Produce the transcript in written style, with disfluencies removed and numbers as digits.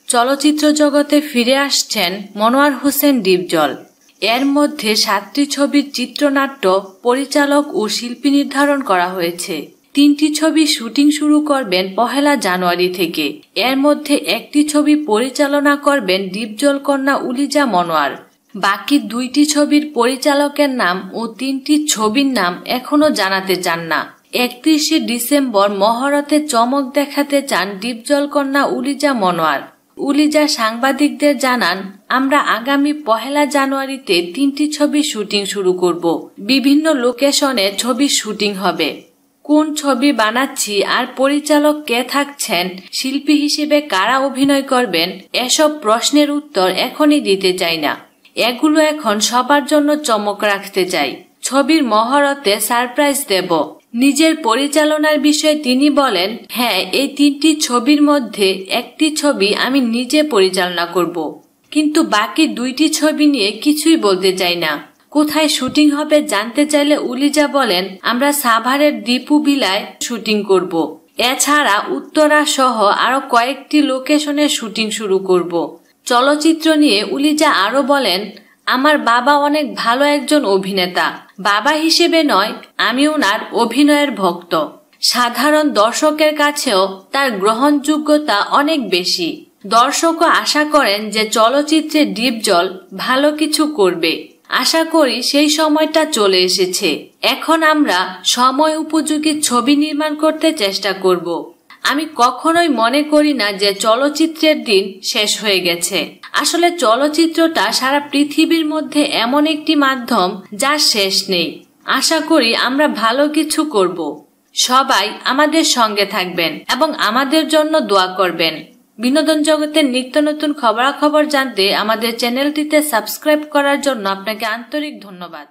চলচ্চিত্র জগতে ফিরে আসছেন মনোয়ার হোসেন ডিপজল। এর মধ্যে 7টি ছবির চিত্রনাট্য, পরিচালক ও শিল্পী নির্ধারণ করা হয়েছে। 3টি ছবি শুটিং শুরু করবেন 1 জানুয়ারি থেকে। এর মধ্যে 1টি ছবি পরিচালনা করবেন ডিপজল কন্যা উলিজা মনোয়ার। বাকি 2টি ছবির পরিচালকের নাম ও 3টি ছবির নাম এখনো জানাতে চান না। 31শে ডিসেম্বর মহরতে চমক দেখাতে চান ডিপজল কন্যা উলিজা মনোয়ার। উলিজা সাংবাদিকদের জানান, আমরা আগামী 1 জানুয়ারিতে 3টি ছবি শুটিং শুরু করব। বিভিন্ন লোকেশনে ছবির শুটিং হবে। কোন ছবি বানাচ্ছি আর পরিচালক কে থাকছেন, শিল্পী হিসেবে কারা অভিনয় করবেন, এসব প্রশ্নের উত্তর এখনই দিতে চাই না। এগুলো এখন সবার জন্য চমক রাখতে চাই। ছবির মহরতে সারপ্রাইজ দেব। নিজের পরিচালনার বিষয়ে তিনি বলেন, হ্যাঁ, এই 3টি ছবির মধ্যে 1টি ছবি আমি নিজে পরিচালনা করব, কিন্তু বাকি 2টি ছবি নিয়ে কিছুই বলতে চাই না। কোথায় শুটিং হবে জানতে চাইলে উলিজা বলেন, আমরা সাভারের দীপু বিলায় শুটিং করব। এছাড়া উত্তরা সহ আরো কয়েকটি লোকেশনে শুটিং শুরু করব। চলচ্চিত্র নিয়ে উলিজা আরো বলেন, আমার বাবা অনেক ভালো একজন অভিনেতা। বাবা হিসেবে নয়, আমি ওনার অভিনয়ের ভক্ত। সাধারণ দর্শকের কাছেও তার গ্রহণযোগ্যতা অনেক বেশি। দর্শকও আশা করেন যে চলচ্চিত্রে ডিপজল ভালো কিছু করবে। আশা করি সেই সময়টা চলে এসেছে। এখন আমরা সময় উপযোগী ছবি নির্মাণ করতে চেষ্টা করব। আমি কখনোই মনে করি না যে চলচ্চিত্রের দিন শেষ হয়ে গেছে। আসলে চলচ্চিত্রটা সারা পৃথিবীর মধ্যে এমন একটি মাধ্যম যার শেষ নেই। আশা করি আমরা ভালো কিছু করব। সবাই আমাদের সঙ্গে থাকবেন এবং আমাদের জন্য দোয়া করবেন। বিনোদন জগতের নিত্য নতুন খবরাখবর জানতে আমাদের চ্যানেলটিতে সাবস্ক্রাইব করার জন্য আপনাকে আন্তরিক ধন্যবাদ।